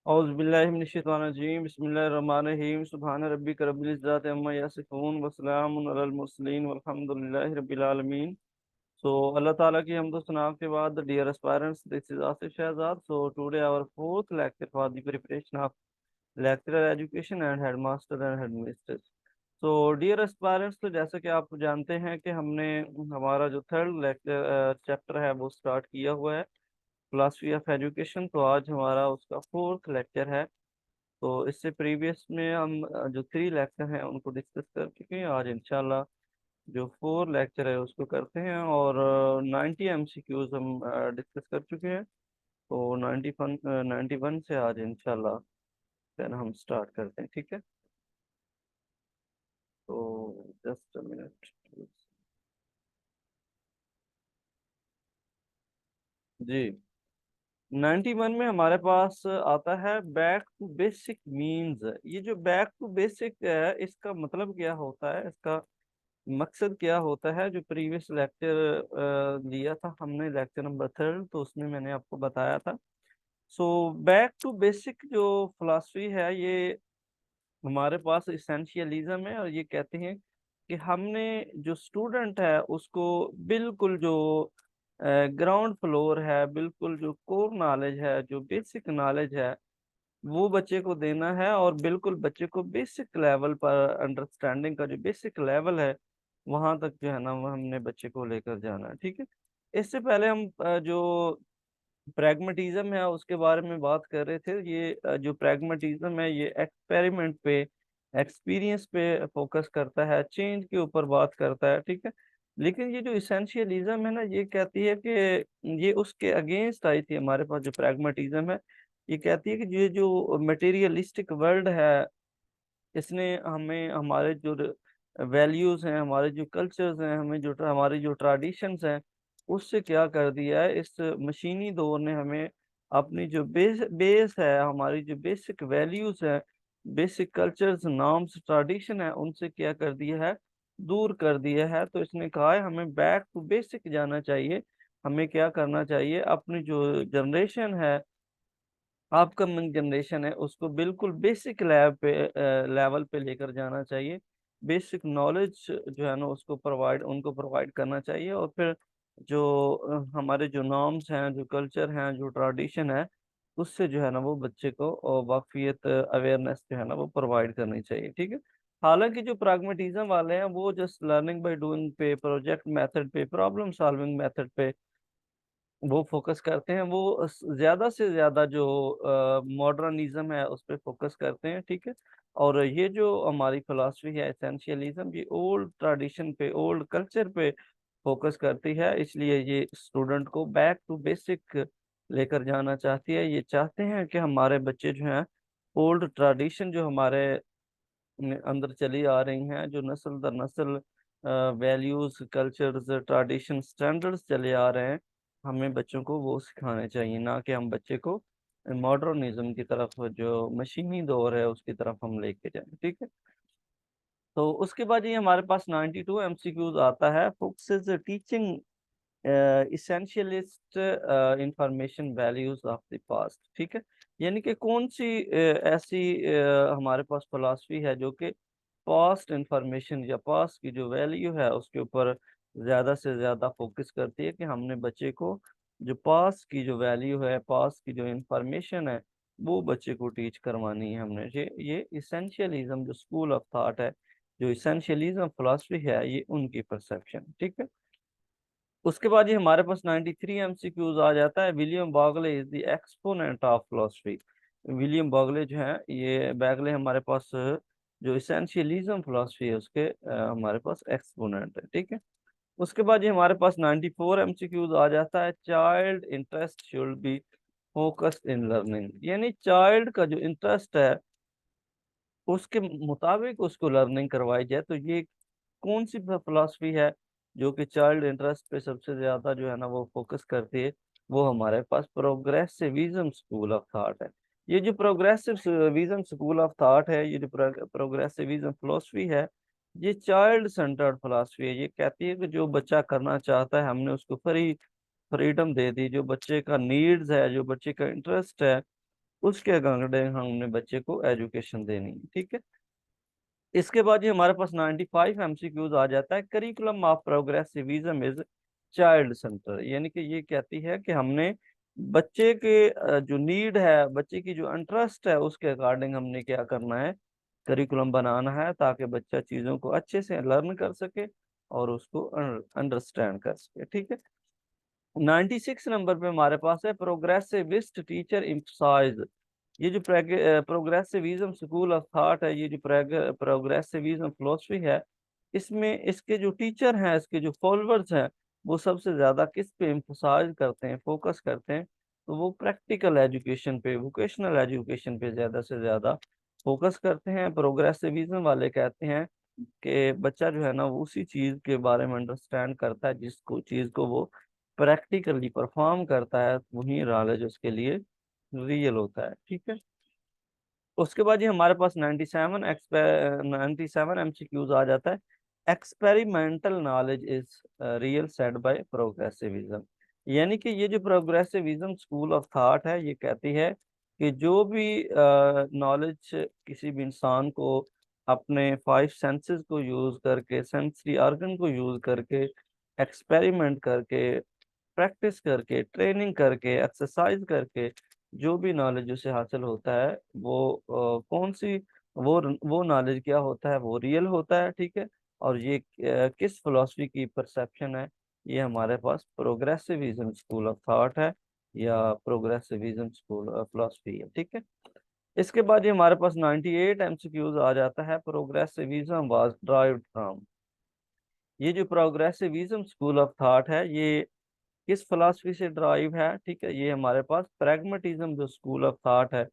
औज़ुबिल्लाहि बिस्मिल्लाहिर्रहमानिर्रहीम सुब्हान रब्बिक रब्बिल इज़्ज़ति अम्मा यसिफून व सलामुन अलल मुरसलीन वल्हम्दुलिल्लाहि रब्बिल आलमीन। So Allah Ta'ala ki hamd sana ke baad, dear aspirants, this is Asif Shahzad. So today our fourth lecture for the preparation of lecturer education and headmaster and headmistress. So dear aspirants, तो जैसा कि आप जानते हैं कि हमने हमारा जो थर्ड लेक्चर चैप्टर है वो स्टार्ट किया हुआ है, फिलोसफी ऑफ एजुकेशन। तो आज हमारा उसका फोर्थ लेक्चर है। तो इससे प्रीवियस में हम जो थ्री लेक्चर हैं उनको डिस्कस कर चुके हैं। आज इंशाल्लाह जो फोर लेक्चर है उसको करते हैं, और 90 एमसीक्यूज हम डिस्कस कर चुके हैं। तो 91 से आज इंशाल्लाह देन हम स्टार्ट करते हैं, ठीक है। तो जस्ट अ मिनट जी। 91 में हमारे पास आता है बैक टू बेसिक मीन्स। ये जो बैक टू बेसिक है इसका मतलब क्या होता है, इसका मकसद क्या होता है। जो प्रीवियस लेक्चर लिया था हमने, लेक्चर नंबर थर्ड, तो उसमें मैंने आपको बताया था। सो बैक टू बेसिक जो फिलॉसफी है ये हमारे पास इसेंशियलिज्म है, और ये कहते हैं कि हमने जो स्टूडेंट है उसको बिल्कुल जो ग्राउंड फ्लोर है, बिल्कुल जो कोर नॉलेज है, जो बेसिक नॉलेज है वो बच्चे को देना है, और बिल्कुल बच्चे को बेसिक लेवल पर अंडरस्टैंडिंग का जो बेसिक लेवल है वहां तक जो है ना वो हमने बच्चे को लेकर जाना है, ठीक है। इससे पहले हम जो प्रैग्मेटिज्म है उसके बारे में बात कर रहे थे। ये जो प्रैग्मेटिज्म है ये एक्सपेरिमेंट पे, एक्सपीरियंस पे फोकस करता है, चेंज के ऊपर बात करता है, ठीक है। लेकिन ये जो इसेंशियलिज्म है ना ये कहती है कि ये उसके अगेंस्ट आई थी। हमारे पास जो प्रैग्मेटिज्म है ये कहती है कि ये जो मटेरियलिस्टिक वर्ल्ड है इसने हमें हमारे जो वैल्यूज हैं, हमारे जो कल्चर्स हैं, हमें जो हमारी जो ट्रेडिशंस हैं उससे क्या कर दिया है। इस मशीनी दौर ने हमें अपनी जो बेस है, हमारी जो बेसिक वैल्यूज है, बेसिक कल्चर्स, नॉर्म्स, ट्रेडिशन है, उनसे क्या कर दिया है, दूर कर दिया है। तो इसने कहा है हमें बैक टू बेसिक जाना चाहिए। हमें क्या करना चाहिए, अपनी जो जनरेशन है, अपकमिंग जनरेशन है, उसको बिल्कुल बेसिक लेवल पे लेकर जाना चाहिए। बेसिक नॉलेज जो है ना उसको उनको प्रोवाइड करना चाहिए, और फिर जो हमारे जो नॉर्म्स हैं, जो कल्चर हैं, जो ट्रेडिशन है, उससे जो है ना वो बच्चे को वाकफियत, अवेयरनेस जो है ना वो प्रोवाइड करनी चाहिए, ठीक है। हालांकि जो प्राग्मेटिज्म वाले हैं वो जस्ट लर्निंग बाय डूइंग पे, प्रोजेक्ट मेथड पे, प्रॉब्लम सॉल्विंग मेथड पे वो फोकस करते हैं। वो ज्यादा से ज्यादा जो मॉडर्निज्म है उस पर फोकस करते हैं, ठीक है। और ये जो हमारी फिलॉसफी है एसेंशियलिज्म, ये ओल्ड ट्रेडिशन पे, ओल्ड कल्चर पे फोकस करती है। इसलिए ये स्टूडेंट को बैक टू बेसिक लेकर जाना चाहती है। ये चाहते हैं कि हमारे बच्चे जो हैं ओल्ड ट्रेडिशन जो हमारे अंदर चली आ रही हैं, जो नस्ल दर नस्ल वैल्यूज, कल्चर्स, ट्रेडिशन, स्टैंडर्ड्स चले आ रहे हैं, हमें बच्चों को वो सिखाने चाहिए, ना कि हम बच्चे को मॉडर्निज्म की तरफ, जो मशीनी दौर है उसकी तरफ हम लेके जाएं, ठीक है। तो उसके बाद ये हमारे पास 92 एमसीक्यूज आता है। Focuses teaching essentialist information values of the past, ठीक है। यानी कि कौन सी ऐसी हमारे पास फिलॉसफी है जो कि पास्ट इंफॉर्मेशन या पास्ट की जो वैल्यू है उसके ऊपर ज़्यादा से ज़्यादा फोकस करती है, कि हमने बच्चे को जो पास्ट की जो वैल्यू है, पास्ट की जो इंफॉर्मेशन है वो बच्चे को टीच करवानी है हमने। ये इसेंशियलिज्म जो स्कूल ऑफ थॉट है, जो इसेंशियलिज्म फिलॉसफी है, ये उनकी परसेप्शन, ठीक है। उसके बाद ये हमारे पास 93 एमसीक्यूज आ जाता है। William Bagley is the exponent of philosophy. William Bagley जो है, ये बैगले हमारे पास जो इसेंशियलिज्म फिलोसफी है उसके हमारे पास एक्सपोनेंट है, ठीक है। उसके बाद ये हमारे पास 94 एमसीक्यूज आ जाता है। Child interest should be focused in learning, यानी चाइल्ड का जो इंटरेस्ट है उसके मुताबिक उसको लर्निंग करवाई जाए। तो ये कौन सी फिलॉसफी है जो कि चाइल्ड इंटरेस्ट पे सबसे ज्यादा जो है ना वो फोकस करती है, वो हमारे पास प्रोग्रेसिविज्म स्कूल ऑफ थॉट है। ये जो प्रोग्रेसिविज्म स्कूल ऑफ थॉट है, ये जो प्रोग्रेसिविज्म फिलोसफी है, ये चाइल्ड सेंटर्ड फिलोसफी है। ये कहती है कि जो बच्चा करना चाहता है हमने उसको फ्रीडम दे दी। जो बच्चे का नीड्स है, जो बच्चे का इंटरेस्ट है, उसके अकॉर्डिंग हमने बच्चे को एजुकेशन देनी है, ठीक है। इसके बाद ये हमारे पास 95 एमसीक्यूज आ जाता है। Curriculum of progressivism is child centre, यानी कि ये कहती है कि हमने बच्चे के जो नीड है, बच्चे की जो इंटरेस्ट है, उसके अकॉर्डिंग हमने क्या करना है, करिकुलम बनाना है, ताकि बच्चा चीज़ों को अच्छे से लर्न कर सके और उसको अंडरस्टैंड कर सके, ठीक है। 96 नंबर पे हमारे पास है प्रोग्रेसिविस्ट टीचर इम्फसाइज। ये जो प्रोग्रेसिविज्म स्कूल ऑफ थॉट है, ये जो प्रोग्रेसिविज्म फिलोसफी है, इसमें इसके जो टीचर हैं, इसके जो फॉलोअर्स हैं, वो सबसे ज्यादा किस पे इम्फसाइज करते हैं, फोकस करते हैं, तो वो प्रैक्टिकल एजुकेशन पे, वोकेशनल एजुकेशन पे ज्यादा से ज्यादा फोकस करते हैं। प्रोग्रेसिविज्म वाले कहते हैं कि बच्चा जो है ना, वो उसी चीज के बारे में अंडरस्टैंड करता है जिसको चीज को वो प्रैक्टिकली परफॉर्म करता है, वही नॉलेज उसके लिए रियल होता है, ठीक है। उसके बाद ये हमारे पास 97 एमसीक्यूज आ जाता है। Experimental knowledge is real said by progressivism, यानी कि ये जो प्रोग्रेसिविज्म स्कूल ऑफ थॉट है, ये कहती है कि जो भी नॉलेज किसी भी इंसान को अपने फाइव सेंसेस को यूज करके, सेंसरी ऑर्गन को यूज करके, एक्सपेरिमेंट करके, प्रैक्टिस करके, ट्रेनिंग करके, एक्सरसाइज करके जो भी नॉलेज उसे हासिल होता है, वो कौन सी, वो नॉलेज क्या होता है, वो रियल होता है, ठीक है। और ये किस फिलॉसफी की परसेप्शन है, ये हमारे पास प्रोग्रेसिविज्म स्कूल ऑफ थॉट है, या प्रोग्रेसिविज्म स्कूल ऑफ फिलॉसफी है, ठीक है। इसके बाद ये हमारे पास 98 एमसीक्यूज आ जाता है। प्रोग्रेसिविज्म वाज ड्राइव्ड फ्रॉम, ये जो प्रोग्रेसिविज्म स्कूल ऑफ थॉट है, ये किस फिलॉसफी से ड्राइव है, ठीक है। ये हमारे पास प्रैग्मेटिज्म जो स्कूल ऑफ थॉट है,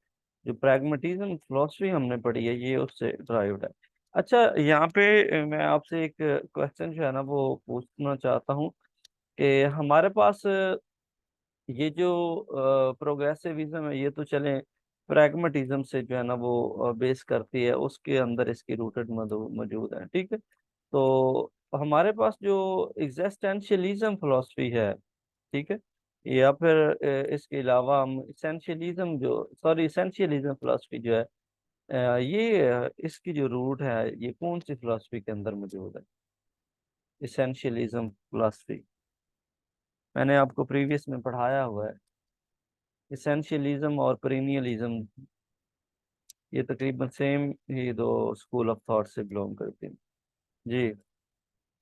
जो प्रैग्मेटिज्म फिलॉसफी हमने पढ़ी है, ये उससे ड्राइव्ड है। अच्छा, यहाँ पे मैं आपसे एक क्वेश्चन जो है ना वो पूछना चाहता हूँ कि हमारे पास ये जो प्रोग्रेसिविज्म है, ये तो चले प्रैग्मेटिज्म से जो है ना वो बेस करती है, उसके अंदर इसकी रूटेड मौजूद है, ठीक है। तो हमारे पास जो एग्जिस्टेंशियलिज्म फिलॉसफी है, ठीक है, या फिर इसके अलावा हम इसेंशियलिज्म जो, सॉरी, इसेंशियलिज्म फिलॉसफी जो है, इसकी जो रूट है, ये कौन सी फिलॉसफी के अंदर मौजूद है, इसेंशियलिज्म फिलॉसफी? मैंने आपको प्रीवियस में पढ़ाया हुआ है। इसेंशियलिज्म और पेरिनियलिज्म, ये तकरीबन सेम ही दो स्कूल ऑफ थॉट से बिलोंग करते हैं। जी,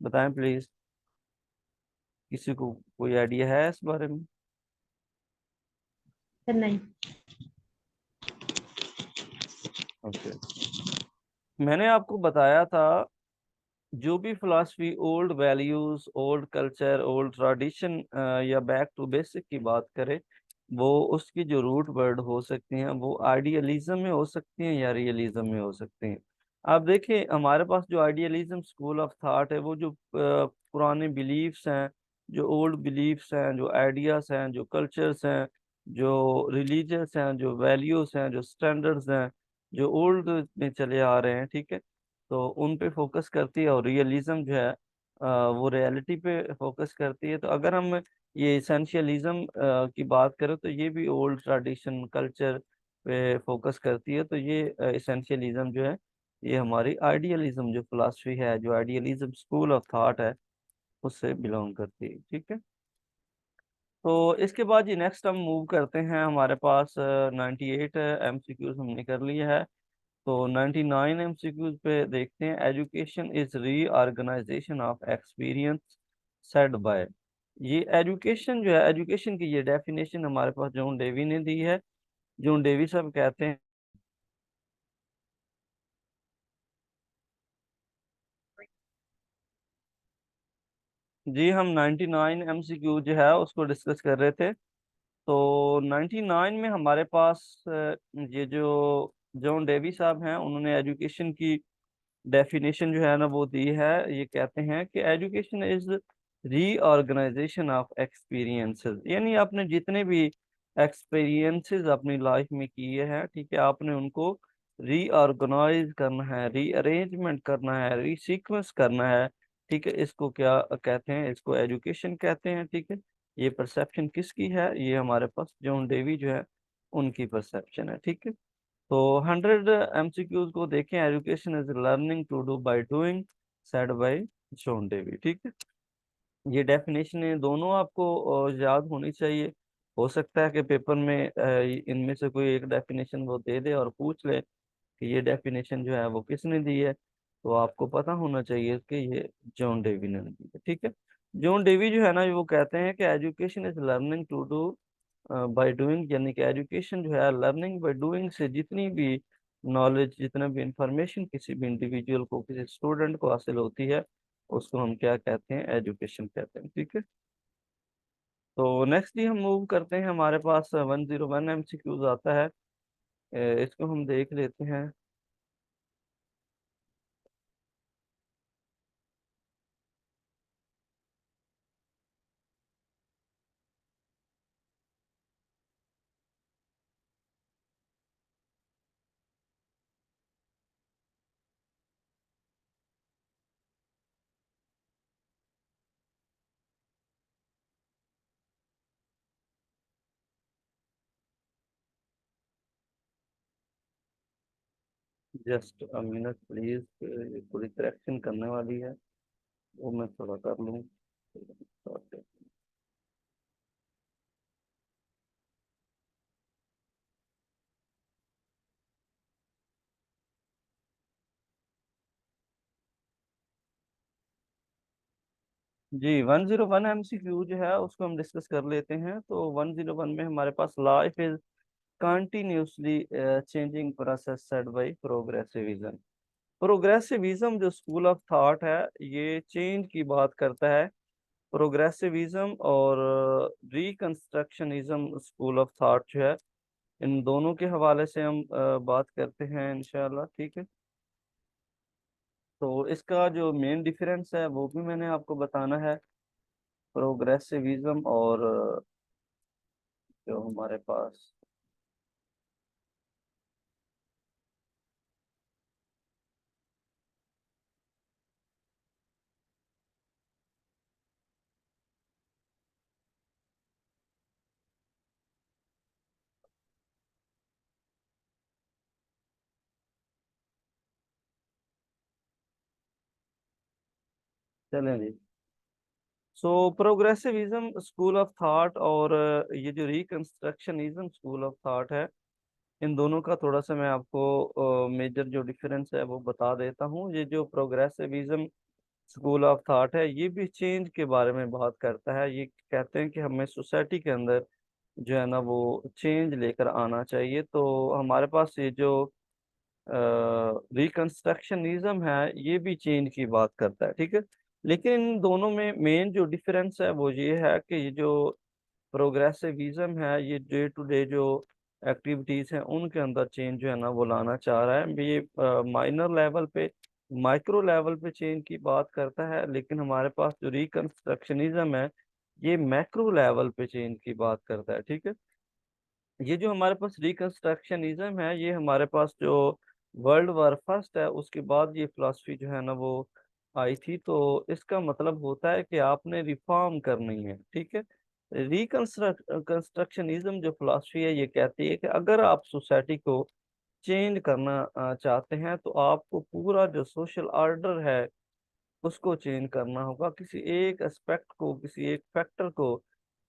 बताएं प्लीज, किसी को कोई आइडिया है इस बारे में? नहीं। ओके, मैंने आपको बताया था जो भी philosophy old values, old culture, old tradition या बैक टू बेसिक की बात करे, वो उसकी जो रूट वर्ड हो सकती हैं, वो आइडियलिज्म में हो सकती हैं या रियलिज्म में हो सकती हैं। आप देखिए, हमारे पास जो आइडियलिज्म स्कूल ऑफ थॉट है, वो जो पुराने बिलीफ्स हैं, जो ओल्ड बिलीफ्स हैं, जो आइडियाज हैं, जो कल्चर्स हैं, जो रिलीजियस हैं, जो वैल्यूज हैं, जो स्टैंडर्ड्स हैं, जो ओल्ड में चले आ रहे हैं, ठीक है, तो उन पे फोकस करती है। और रियलिज्म जो है वो रियलिटी पे फोकस करती है। तो अगर हम ये इसेंशियलिज्म की बात करें, तो ये भी ओल्ड ट्रेडिशन कल्चर पे फोकस करती है। तो ये इसेंशियलिज्म जो है, ये हमारी आइडियलिज्म जो फिलॉसफी है, जो आइडियलिज्म स्कूल ऑफ थॉट है, उससे बिलोंग करती है, ठीक है। तो इसके बाद ये नेक्स्ट हम मूव करते हैं, हमारे पास 98 एमसीक्यूज हमने कर लिया है। तो 99 एमसीक्यूज पे देखते हैं। Education is reorganisation of experience said by, ये एजुकेशन जो है, एजुकेशन की ये डेफिनेशन हमारे पास जॉन डेवी ने दी है। जॉन डेवी साहब कहते हैं, जी हम 99 एमसीक्यू जो है उसको डिस्कस कर रहे थे। तो 99 में हमारे पास ये जो जॉन डेवी साहब हैं, उन्होंने एजुकेशन की डेफिनेशन जो है ना वो दी है। ये कहते हैं कि education is reorganisation of experiences, यानी आपने जितने भी एक्सपीरियंसेस अपनी लाइफ में किए हैं, ठीक है, आपने उनको रीऑर्गेनाइज करना है, रीअरेंजमेंट करना है, रीसीक्वेंस करना है, ठीक है। इसको क्या कहते हैं? इसको एजुकेशन कहते हैं, ठीक है। ये परसेप्शन किसकी है? ये हमारे पास जॉन डेवी जो है उनकी परसेप्शन है। ठीक है, तो 100 MCQs को देखें। Education is learning to do by doing, said by John Dewey. ठीक है, ये डेफिनेशन है दोनों आपको याद होनी चाहिए। हो सकता है कि पेपर में इनमें से कोई एक डेफिनेशन वो दे दे और पूछ ले कि ये डेफिनेशन जो है वो किसने दी है, तो आपको पता होना चाहिए कि ये जॉन डेवी ने दी है। ठीक है, जॉन डेवी जो है ना, वो कहते हैं कि education is learning to do by doing, यानी कि एजुकेशन जो है लर्निंग बाय डूइंग से जितनी भी नॉलेज, जितना भी इंफॉर्मेशन किसी भी इंडिविजुअल को, किसी स्टूडेंट को हासिल होती है, उसको हम क्या कहते हैं, एजुकेशन कहते हैं। ठीक है, तो नेक्स्ट ही हम मूव करते हैं। हमारे पास 101 MCQs आता है। इसको हम देख लेते हैं। जस्ट अ मिनट प्लीज, थोड़ी करेक्शन करने वाली है, वो मैं थोड़ा कर लूँ। जी, 101 MCQ जो है उसको हम डिस्कस कर लेते हैं। तो 101 में हमारे पास life is continuously changing process set by progressivism. Progressivism जो स्कूल ऑफ थॉट है, ये चेंज की बात करता है। प्रोग्रेसिविज्म और रिकंस्ट्रक्शनिज्म स्कूल ऑफ थॉट जो है, इन दोनों के हवाले से हम बात करते हैं इंशाल्लाह। ठीक है, तो इसका जो मेन डिफरेंस है वो भी मैंने आपको बताना है। प्रोग्रेसिविज्म और जो हमारे पास, चलें जी। सो प्रोग्रेसिविज्म स्कूल ऑफ थॉट और ये जो रिकंस्ट्रक्शनिज्म स्कूल ऑफ थॉट है, इन दोनों का थोड़ा सा मैं आपको मेजर जो डिफरेंस है वो बता देता हूँ। ये जो प्रोग्रेसिविज्म स्कूल ऑफ थॉट है, ये भी चेंज के बारे में बात करता है। ये कहते हैं कि हमें सोसाइटी के अंदर जो है ना वो चेंज लेकर आना चाहिए। तो हमारे पास ये जो रिकंस्ट्रक्शनिज्म है, ये भी चेंज की बात करता है। ठीक है, लेकिन इन दोनों में मेन जो डिफरेंस है वो ये है कि ये जो प्रोग्रेसिविज्म है, ये डे टू डे जो एक्टिविटीज हैं उनके अंदर चेंज जो है ना वो लाना चाह रहा है। ये माइनर लेवल पे, माइक्रो लेवल पे चेंज की बात करता है। लेकिन हमारे पास जो रिकंस्ट्रक्शनिज्म है, ये मैक्रो लेवल पे चेंज की बात करता है। ठीक है, ये जो हमारे पास रिकंस्ट्रक्शनिज्म है, ये हमारे पास जो वर्ल्ड वार फर्स्ट है उसके बाद ये फिलॉसफी जो है ना वो आई थी। तो इसका मतलब होता है कि आपने रिफॉर्म करनी है। ठीक है, रिकंस्ट्रक्शनिज्म जो फिलॉसफी है, ये कहती है कि अगर आप सोसाइटी को चेंज करना चाहते हैं, तो आपको पूरा जो सोशल ऑर्डर है उसको चेंज करना होगा। किसी एक एस्पेक्ट को, किसी एक फैक्टर को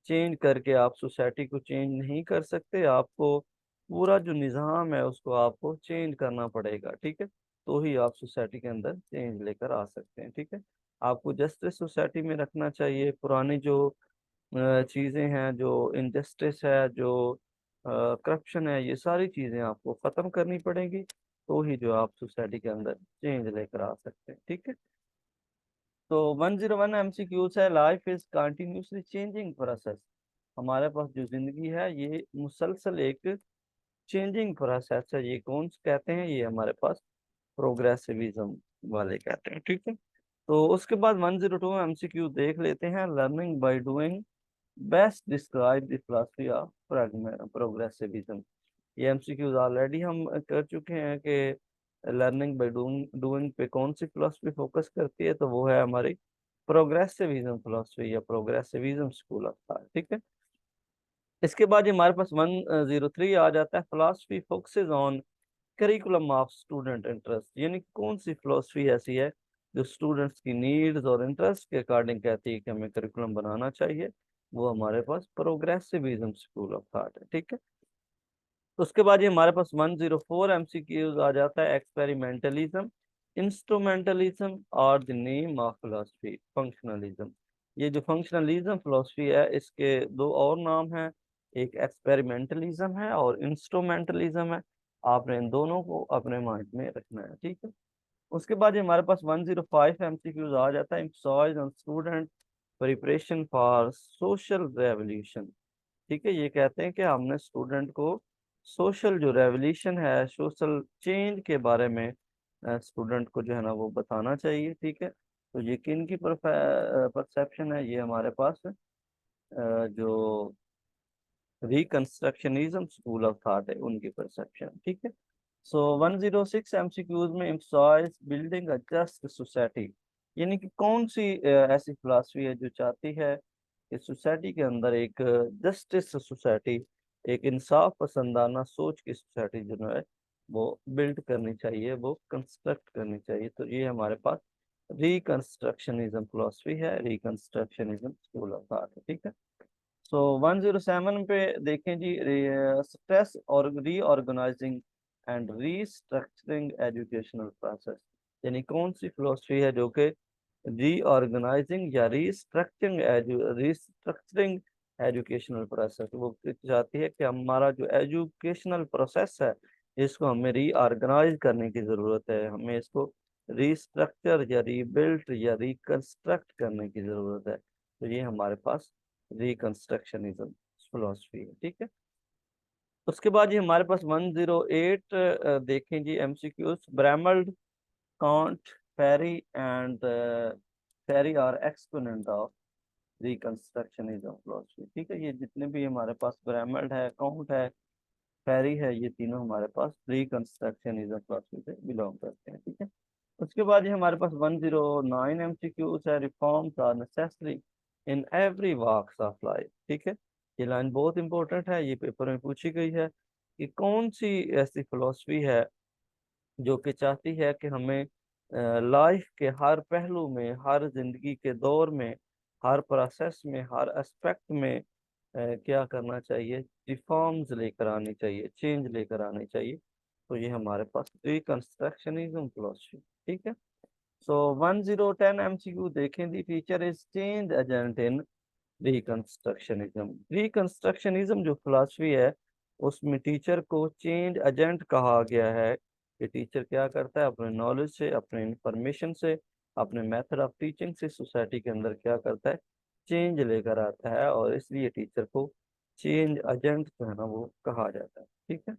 चेंज करके आप सोसाइटी को चेंज नहीं कर सकते। आपको पूरा जो निज़ाम है उसको आपको चेंज करना पड़ेगा। ठीक है, तो ही आप सोसाइटी के अंदर चेंज लेकर आ सकते हैं। ठीक है, आपको जस्टिस सोसाइटी में रखना चाहिए। पुरानी जो चीज़ें हैं, जो इनजस्टिस है, जो करप्शन है, ये सारी चीज़ें आपको ख़त्म करनी पड़ेंगी, तो ही जो आप सोसाइटी के अंदर चेंज लेकर आ सकते हैं। ठीक है, तो 101 MCQs है, life is continuously changing process. हमारे पास जो जिंदगी है, ये मुसलसल एक चेंजिंग प्रोसेस है। ये कौन से कहते हैं, ये हमारे पास प्रोग्रेसिविज्म वाले कहते हैं। ठीक है, तो उसके बाद 102 MCQ देख लेते हैं। Learning by doing best describe the philosophy of progressivism. ये एमसीक्यूज ऑलरेडी हम कर चुके हैं कि लर्निंग बाय डूइंग डूइंग पे कौन सी फिलोसफी फोकस करती है, तो वो है हमारी प्रोग्रेसिविज्म फिलोसफी या प्रोग्रेसिविज्म स्कूल ऑफ थॉट। ठीक है, इसके बाद ये हमारे पास 103 आ जाता है, philosophy focuses on curriculum of student interest, यानी कौन सी फिलोसफी ऐसी है जो स्टूडेंट्स की नीड्स और इंटरेस्ट के अकॉर्डिंग कहती है कि हमें करिकुलम बनाना चाहिए। वो हमारे पास प्रोग्रेसिविज्म स्कूल ऑफ थॉट है, ठीक है। उसके बाद ये हमारे पास 104 एमसीक्यूज आ जाता है, एक्सपेरिमेंटलिज्म, इंस्ट्रूमेंटलिज्म और the name of philosophy functionalism. ये जो फंक्शनलिज्म फिलोसफी है इसके दो और नाम हैं, एक एक्सपेरिमेंटलिज्म है और इंस्ट्रूमेंटलिज्म है। आपने इन दोनों को अपने माइंड में रखना है, ठीक है। उसके बाद ये हमारे पास 105 एमसीक्यूज आ जाता है, emphasise on student preparation for social revolution. ठीक है, ये कहते हैं कि हमने स्टूडेंट को सोशल जो रेवोल्यूशन है, सोशल चेंज के बारे में स्टूडेंट को जो है ना वो बताना चाहिए, ठीक है। तो ये किन की परसेप्शन है, ये हमारे पास जो रिकंस्ट्रक्शनिज्म स्कूल ऑफ थॉट है उनकी परसेप्शन, ठीक है। सो 106 एमसीक्यूज में emphasise building a just society, यानी कि कौन सी ऐसी फिलॉसफी है जो चाहती है कि सोसाइटी के अंदर एक जस्टिस सोसाइटी, एक इंसाफ पसंदाना सोच की सोसाइटी जो है वो बिल्ड करनी चाहिए, वो कंस्ट्रक्ट करनी चाहिए। तो ये हमारे पास रिकंस्ट्रक्शनिज्म फिलॉसफी है, रिकंस्ट्रक्शनिज्म स्कूल ऑफ थॉट है, ठीक है। सो 107 पे देखें जी, स्ट्रेस और reorganising and restructuring educational process, यानी कौन सी फिलोसफी है जो कि रीऑर्गेनाइजिंग या रीस्ट्रक्चरिंग एजुकेशनल प्रोसेस, वो चाहती है कि हमारा जो एजुकेशनल प्रोसेस है इसको हमें रीऑर्गेनाइज करने की ज़रूरत है, हमें इसको रीस्ट्रक्चर या रीबिल्ट या रिकंस्ट्रक्ट करने की ज़रूरत है। तो ये हमारे पास रिकंस्ट्रक्शनिज्म फिलोसफी है, ठीक है। उसके बाद ये हमारे पास 108 देखें जी MCQs, Brameld, Kant, Freire and Freire are exponent of reconstructionism philosophy, ठीक है। ये जितने भी हमारे पास ब्रैमल्ड है, काउंट है, फेरी है, ये तीनों हमारे पास रिकंस्ट्रक्शनिज्म फिलोसफी से बिलोंग करते हैं, ठीक है। उसके बाद ये हमारे पास 109 एमसीक्यूज है, reforms are necessary in every walks of life, ठीक है। ये लाइन बहुत इंपॉर्टेंट है, ये पेपर में पूछी गई है कि कौन सी ऐसी फिलोसफी है जो कि चाहती है कि हमें लाइफ के हर पहलू में, हर जिंदगी के दौर में, हर प्रोसेस में, हर एस्पेक्ट में क्या करना चाहिए, रिफॉर्म्स लेकर आनी चाहिए, चेंज लेकर आनी चाहिए। तो ये हमारे पास रिकंस्ट्रक्शनिज्म फिलोसफी, ठीक है। सो 1010 एमसीक्यू देखें, the teacher is change agent in reconstructionism. Reconstructionism जो फिलॉसफी है उसमें टीचर को चेंज एजेंट कहा गया है कि टीचर क्या करता है, अपने नॉलेज से, अपने इंफॉर्मेशन से, अपने मेथड ऑफ टीचिंग से सोसाइटी के अंदर क्या करता है, चेंज लेकर आता है, और इसलिए टीचर को चेंज एजेंट जो है ना वो कहा जाता है, ठीक है।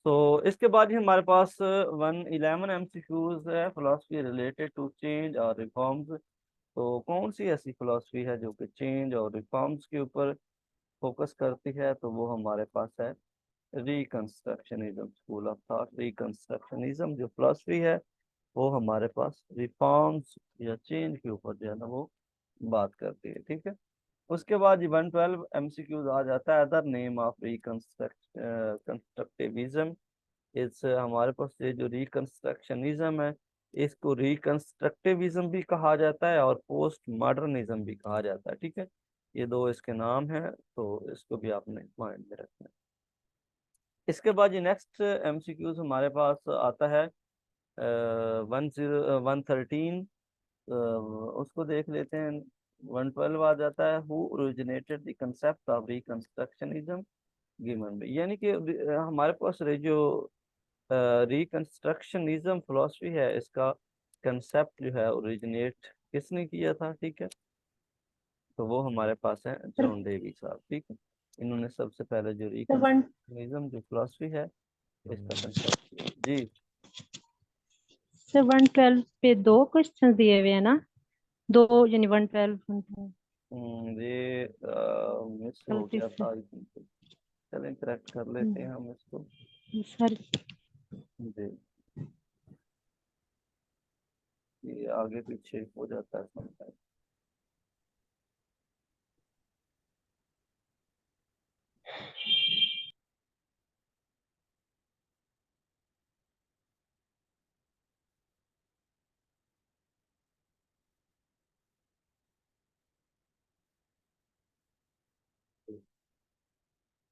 तो इसके बाद ही हमारे पास 111 एमसीक्यूज है, फिलोसफी रिलेटेड टू चेंज और रिफॉर्म्स। तो कौन सी ऐसी फिलोसफी है जो कि चेंज और रिफॉर्म्स के ऊपर फोकस करती है, तो वो हमारे पास है रिकंस्ट्रक्शनिज्म स्कूल ऑफ थॉट। रिकंस्ट्रक्शनिज्म जो फिलोसफी है वो हमारे पास रिफॉर्म्स या चेंज के ऊपर जो है ना वो बात करती है, ठीक है। उसके बाद 112 एमसीक्यूज आ जाता है, अदर नेम ऑफ कंस्ट्रक्टिविज्म। इस हमारे पास ये जो रिकंस्ट्रक्शनिज्म है इसको रिकंस्ट्रक्टिविज्म भी कहा जाता है और पोस्ट मॉडर्निज्म भी कहा जाता है, ठीक है। ये दो इसके नाम हैं, तो इसको भी आपने माइंड में रखना है। इसके बाद ये नेक्स्ट एमसीक्यूज हमारे पास आता है 113, उसको देख लेते हैं। 112 आ जाता है, who originated the concept of reconstructionism given में, यानी कि हमारे पास जो रिकंस्ट्रक्शनिज्म फिलोसफी है इसका कंसेप्ट जो है ओरिजिनेट किसने किया था, ठीक है। तो वो हमारे पास है सर जॉन डेवी साहब, ठीक है। इन्होंने सबसे पहले जो सर वन रिकंस्ट्रक्शनिज्म जो फिलोसफी है इसका कंसेप्ट किया जी। सर 112 पे दो क्वेश्चन दिए हुए हैं ना, दो यानी 112 ये मिस हो गलती गया से। था I think। चलें करेक्ट कर लेते हैं हम इसको सर जी। ये आगे पीछे हो जाता है sometimes।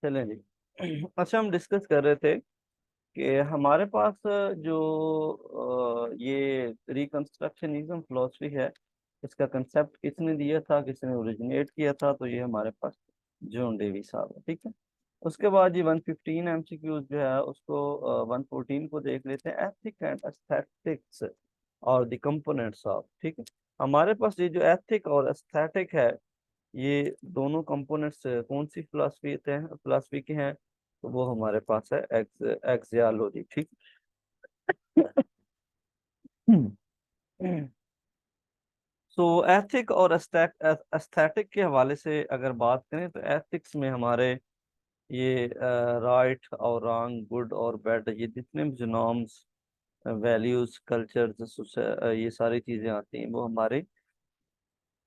चलें जी। अच्छा, हम डिस्कस कर रहे थे कि हमारे पास जो ये रिकंस्ट्रक्शनिज्म फिलोसफी है, इसका कंसेप्ट किसने दिया था, किसने ओरिजिनेट किया था, तो ये हमारे पास जॉन डेवी साहब है, ठीक है। उसके बाद ये 115 एमसीक्यूज जो है उसको 114 को देख लेते हैं, एथिक एंड एस्थेटिक्स और द कंपोनेंट्स ऑफ, ठीक है। हमारे पास ये जो एथिक और एस्थेटिक है, ये दोनों कंपोनेंट्स कौन सी फिलासफी के हैं, तो वो हमारे पास है एक्सियोलॉजी, ठीक। सो एथिक और एस्थेटिक के हवाले से अगर बात करें तो एथिक्स में हमारे ये राइट और रॉन्ग, गुड और बैड, ये जितने भी जो नॉर्म्स, वैल्यूज, कल्चर्स, ये सारी चीजें आती हैं वो हमारे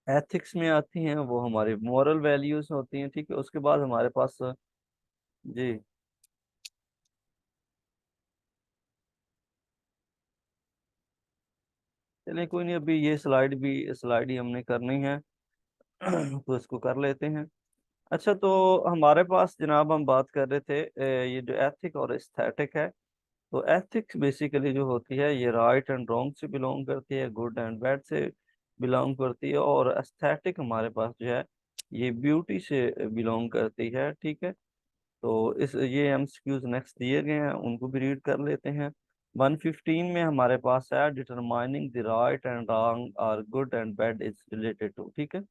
एथिक्स में आती हैं, वो हमारी मॉरल वैल्यूज होती हैं, ठीक है। उसके बाद हमारे पास जी, चलिए कोई नहीं, अभी ये स्लाइड ही हमने करनी है। तो इसको कर लेते हैं। अच्छा, तो हमारे पास जनाब हम बात कर रहे थे ये जो एथिक और एस्थेटिक है, तो एथिक्स बेसिकली जो होती है ये राइट एंड रॉन्ग से बिलोंग करती है, गुड एंड बैड से बिलोंग करती है, और एस्थेटिक हमारे पास जो है ये ब्यूटी से बिलोंग करती है, ठीक है। तो इस ये एमसीक्यूज नेक्स्ट दिए गए हैं, उनको भी रीड कर लेते हैं। 115 में हमारे पास है determining the right and wrong और good and bad is related to, ठीक है।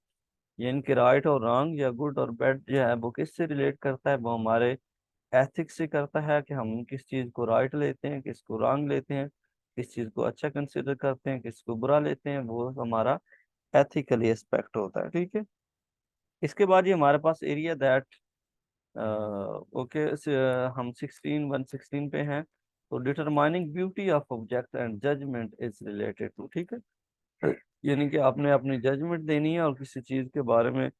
ये इनके राइट और रॉन्ग या गुड और बैड जो है वो किससे रिलेट करता है, वो हमारे एथिक्स से करता है, कि हम किस चीज़ को राइट लेते हैं, किसको रॉन्ग लेते हैं, किस चीज़ को अच्छा कंसिडर करते हैं, किसको बुरा लेते हैं, वो हमारा एथिकली एस्पेक्ट होता है, ठीक है। इसके बाद ये हमारे पास एरिया दैट ओके, हम 16116 पे हैं। तो determining beauty of object and judgement is related to, ठीक है। यानी कि आपने अपनी जजमेंट देनी है और किसी चीज़ के बारे में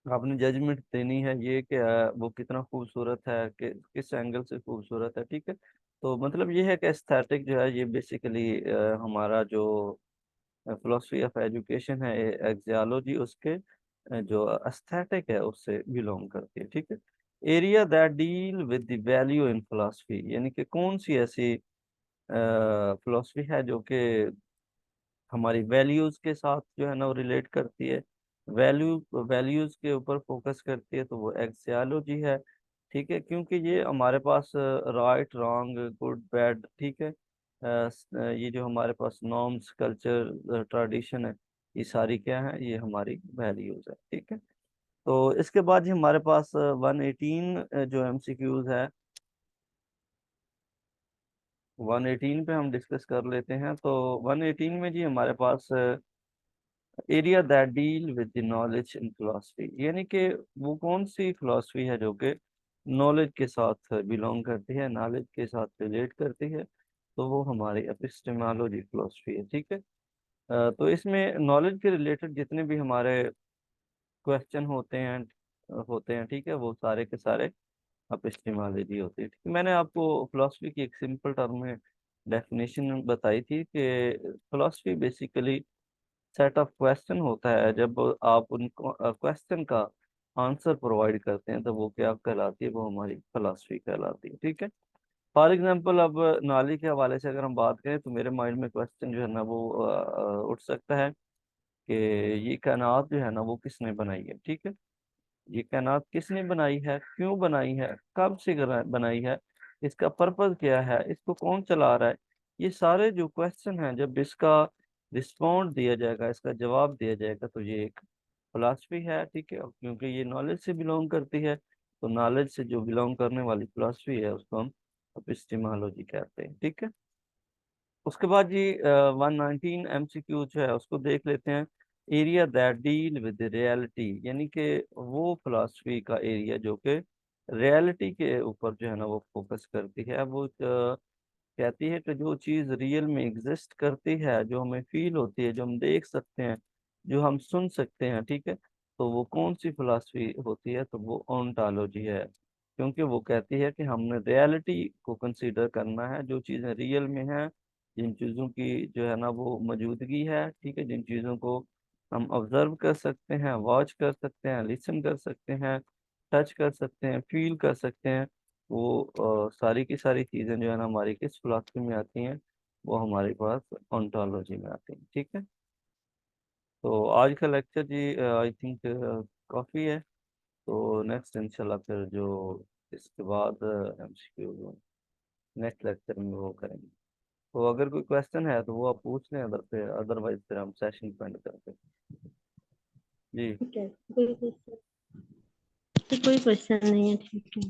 आपने जजमेंट देनी है, ये कि वो कितना खूबसूरत है, कि किस एंगल से खूबसूरत है, ठीक है। तो मतलब ये है कि एस्थेटिक जो है ये बेसिकली हमारा जो फिलोसफी ऑफ एजुकेशन है, एक्सियोलॉजी, उसके जो एस्थेटिक है उससे बिलोंग करती है, ठीक है। Area that deal with the value in philosophy, यानी कि कौन सी ऐसी फिलोसफी है जो कि हमारी वैल्यूज के साथ जो है ना वो रिलेट करती है, वैल्यूज के ऊपर फोकस करती है, तो वो एक्सियोलॉजी है, ठीक है। क्योंकि ये हमारे पास राइट, रॉन्ग, गुड, बैड, ठीक है, ये जो हमारे पास नॉर्म्स, कल्चर, ट्रेडिशन है, ये सारी क्या है, ये हमारी वैल्यूज है, ठीक है। तो इसके बाद ही हमारे पास 118 जो एमसीक्यूज है, 118 पे हम डिस्कस कर लेते हैं। तो 118 में जी हमारे पास area that deal with the knowledge in philosophy, यानी कि वो कौन सी फिलोसफी है जो कि नॉलेज के साथ बिलोंग करती है, नॉलेज के साथ रिलेट करती है, तो वो हमारी एपिस्टेमोलॉजी फिलोसफी है, ठीक है। तो इसमें नॉलेज के रिलेटेड जितने भी हमारे क्वेश्चन होते हैं, ठीक है, वो सारे के सारे एपिस्टेमोलॉजी होती है, ठीक है। मैंने आपको फिलोसफी की एक सिंपल टर्म में डेफिनेशन बताई थी कि philosophy basically set of question होता है, जब आप उन क्वेश्चन का आंसर प्रोवाइड करते हैं तो वो क्या कहलाती है, वो हमारी फिलॉसफी कहलाती है, ठीक है। फॉर एग्जांपल, अब नाली के हवाले से अगर हम बात करें तो मेरे माइंड में क्वेश्चन जो है ना वो उठ सकता है कि ये कायनात जो है ना वो किसने बनाई है, ठीक है। ये कायनात किसने बनाई है, क्यों बनाई है, कब से बनाई है, इसका पर्पज क्या है, इसको कौन चला रहा है, ये सारे जो क्वेश्चन हैं, जब इसका रिस्पॉन्ड दिया जाएगा, इसका जवाब दिया जाएगा, तो ये एक फिलॉसफी है, ठीक है। और क्योंकि ये नॉलेज से बिलोंग करती है, तो नॉलेज से जो बिलोंग करने वाली फिलॉसफी है उसको हम एपिस्टेमोलॉजी कहते हैं, ठीक है। उसके बाद जी 119 एमसीक्यू जो है उसको देख लेते हैं। Area that deal with reality, यानी कि वो फिलॉसफी का एरिया जो कि रियलिटी के ऊपर जो है ना वो फोकस करती है, वो कहती है कि जो चीज़ रियल में एग्जिस्ट करती है, जो हमें फील होती है, जो हम देख सकते हैं, जो हम सुन सकते हैं, ठीक है, तो वो कौन सी फिलॉसफी होती है, तो वो ओंटोलॉजी है। क्योंकि वो कहती है कि हमने रियलिटी को कंसीडर करना है, जो चीज़ें रियल में हैं, जिन चीज़ों की जो है ना वो मौजूदगी है, ठीक है, जिन चीज़ों को हम ऑब्जर्व कर सकते हैं, वॉच कर सकते हैं, लिसन कर सकते हैं, टच कर सकते हैं, फील कर सकते हैं, वो सारी की सारी चीज़ें जो है ना हमारी किस फिलॉसफी में आती हैं, वो हमारे पास ऑन्टोलॉजी में आती हैं। ठीक है, तो आज का लेक्चर जी आई थिंक काफ़ी है। तो नेक्स्ट इंशाल्लाह फिर जो इसके बाद एमसीक्यू नेक्स्ट लेक्चर में वो करेंगे। तो अगर कोई क्वेश्चन है तो वो आप पूछ लें, अदर पे अदरवाइज फिर हम सेशन पेंड करते हैं। जी ठीक है, कोई क्वेश्चन नहीं है, ठीक है,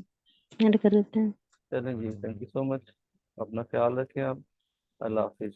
ऐड कर देते हैं। चलें जी, थैंक यू सो मच। अपना ख्याल रखें आप। अल्लाह हाफिज़।